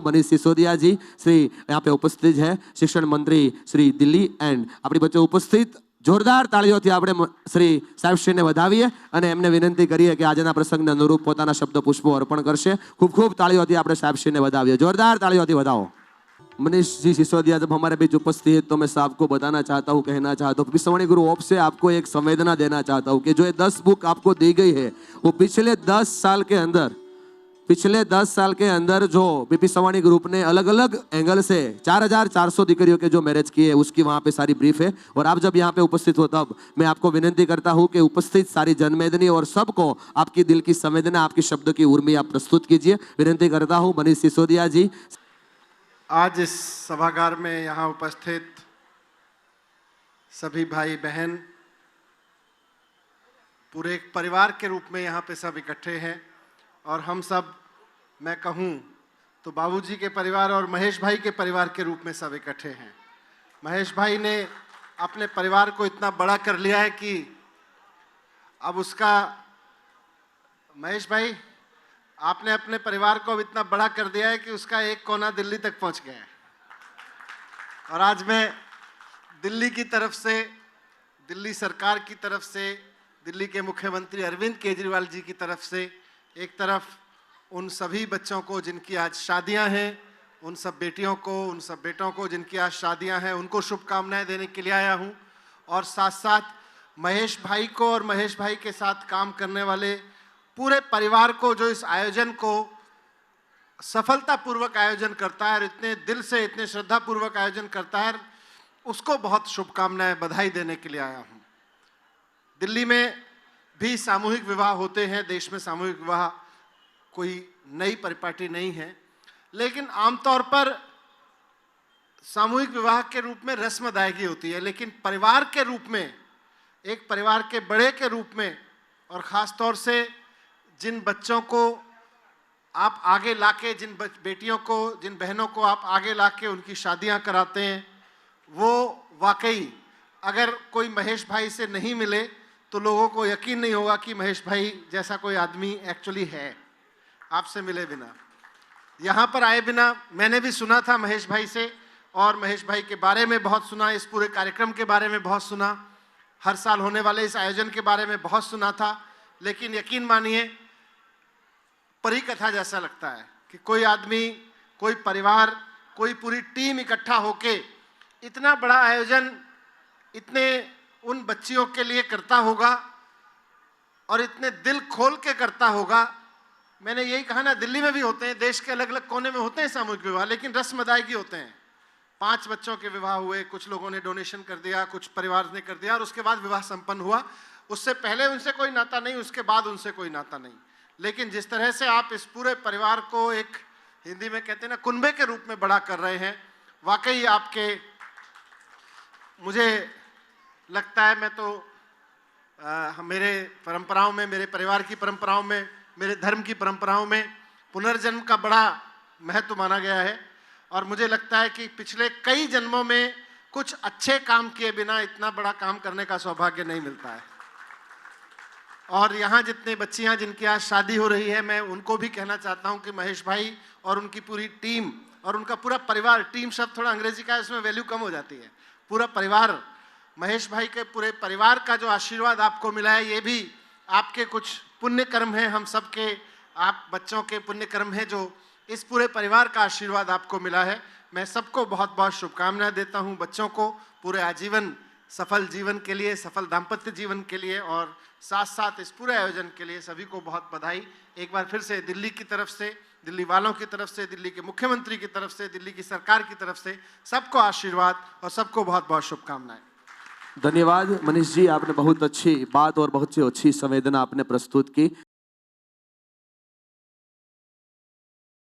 मनीष सिसोदिया जी श्री यहाँ पे उपस्थित है, शिक्षण मंत्री श्री दिल्ली एंड अपनी बच्चे उपस्थित जोरदार ताळीओथी આપણે શ્રી સાહેબશ્રીને વધાવીએ અને એમને વિનંતી કરીએ કે આજના પ્રસંગને અનુરૂપ પોતાના શબ્દ પુષ્પો અર્પણ કરશે। ખૂબ ખૂબ તાળીઓથી આપણે સાહેબશ્રીને વધાવીએ, જોરદાર તાળીઓથી વધાવો। मनीष जी सिसोदिया जब हमारे बीच उपस्थित है तो मैं सबको बताना चाहता हूँ, कहना चाहता हूँ, सवाणी गुरु ओप से आपको एक संवेदना देना चाहता हूँ कि जो ये 10 बुक आपको दी गई है वो पिछले 10 साल के अंदर जो बीपी सवाणी ग्रुप ने अलग अलग एंगल से 4400 दीकरियों के जो मैरिज किए उसकी वहाँ पे सारी ब्रीफ है। और आप जब यहाँ पे उपस्थित हो तब मैं आपको विनंती करता हूँ कि उपस्थित सारी जनमेदनी और सबको आपकी दिल की संवेदना, आपकी शब्द की उर्मी आप प्रस्तुत कीजिए। विनंती करता हूँ मनीष सिसोदिया जी। आज इस सभागार में यहाँ उपस्थित सभी भाई बहन पूरे एक परिवार के रूप में यहाँ पे सब इकट्ठे हैं और हम सब, मैं कहूँ तो बाबूजी के परिवार और महेश भाई के परिवार के रूप में सब इकट्ठे हैं। महेश भाई ने अपने परिवार को इतना बड़ा कर लिया है कि अब उसका, महेश भाई आपने अपने परिवार को अब इतना बड़ा कर दिया है कि उसका एक कोना दिल्ली तक पहुंच गया है। और आज मैं दिल्ली की तरफ से, दिल्ली सरकार की तरफ से, दिल्ली के मुख्यमंत्री अरविंद केजरीवाल जी की तरफ से एक तरफ उन सभी बच्चों को जिनकी आज शादियां हैं, उन सब बेटियों को, उन सब बेटों को जिनकी आज शादियां हैं, उनको शुभकामनाएं देने के लिए आया हूं। और साथ साथ महेश भाई को और महेश भाई के साथ काम करने वाले पूरे परिवार को, जो इस आयोजन को सफलतापूर्वक आयोजन करता है और इतने दिल से, इतने श्रद्धापूर्वक आयोजन करता है, उसको बहुत शुभकामनाएं, बधाई देने के लिए आया हूं। दिल्ली में भी सामूहिक विवाह होते हैं, देश में सामूहिक विवाह कोई नई परिपाटी नहीं है, लेकिन आमतौर पर सामूहिक विवाह के रूप में रस्म अदायगी होती है, लेकिन परिवार के रूप में, एक परिवार के बड़े के रूप में, और ख़ास तौर से जिन बच्चों को आप आगे लाके, जिन बेटियों को, जिन बहनों को आप आगे लाके उनकी शादियां कराते हैं, वो वाकई अगर कोई महेश भाई से नहीं मिले तो लोगों को यकीन नहीं होगा कि महेश भाई जैसा कोई आदमी एक्चुअली है, आपसे मिले बिना, यहाँ पर आए बिना। मैंने भी सुना था महेश भाई से और महेश भाई के बारे में बहुत सुना, इस पूरे कार्यक्रम के बारे में बहुत सुना, हर साल होने वाले इस आयोजन के बारे में बहुत सुना था, लेकिन यकीन मानिए परी कथा जैसा लगता है कि कोई आदमी, कोई परिवार, कोई पूरी टीम इकट्ठा होके इतना बड़ा आयोजन इतने उन बच्चियों के लिए करता होगा और इतने दिल खोल के करता होगा। मैंने यही कहा ना, दिल्ली में भी होते हैं, देश के अलग अलग कोने में होते हैं सामूहिक विवाह, लेकिन रस्म अदायगी होते हैं। 5 बच्चों के विवाह हुए, कुछ लोगों ने डोनेशन कर दिया, कुछ परिवार ने कर दिया और उसके बाद विवाह संपन्न हुआ। उससे पहले उनसे कोई नाता नहीं, उसके बाद उनसे कोई नाता नहीं। लेकिन जिस तरह से आप इस पूरे परिवार को एक, हिंदी में कहते हैं ना, कुनबे के रूप में बड़ा कर रहे हैं, वाकई आपके, मुझे लगता है, मैं तो मेरे परंपराओं में, मेरे परिवार की परंपराओं में, मेरे धर्म की परंपराओं में पुनर्जन्म का बड़ा महत्व माना गया है और मुझे लगता है कि पिछले कई जन्मों में कुछ अच्छे काम किए बिना इतना बड़ा काम करने का सौभाग्य नहीं मिलता है। और यहाँ जितने बच्चियाँ जिनकी आज शादी हो रही है, मैं उनको भी कहना चाहता हूँ कि महेश भाई और उनकी पूरी टीम और उनका पूरा परिवार, टीम शब्द थोड़ा अंग्रेजी का है, उसमें वैल्यू कम हो जाती है, पूरा परिवार, महेश भाई के पूरे परिवार का जो आशीर्वाद आपको मिला है, ये भी आपके कुछ पुण्य कर्म हैं, हम सब के, आप बच्चों के पुण्य कर्म हैं, जो इस पूरे परिवार का आशीर्वाद आपको मिला है। मैं सबको बहुत बहुत शुभकामनाएं देता हूं, बच्चों को पूरे आजीवन सफल जीवन के लिए, सफल दाम्पत्य जीवन के लिए, और साथ साथ इस पूरे आयोजन के लिए सभी को बहुत बधाई। एक बार फिर से दिल्ली की तरफ से, दिल्ली वालों की तरफ से, दिल्ली के मुख्यमंत्री की तरफ से, दिल्ली की सरकार की तरफ से सबको आशीर्वाद और सबको बहुत बहुत शुभकामनाएं। धन्यवाद मनीष जी, आपने बहुत अच्छी बात और बहुत अच्छी संवेदना आपने प्रस्तुत की।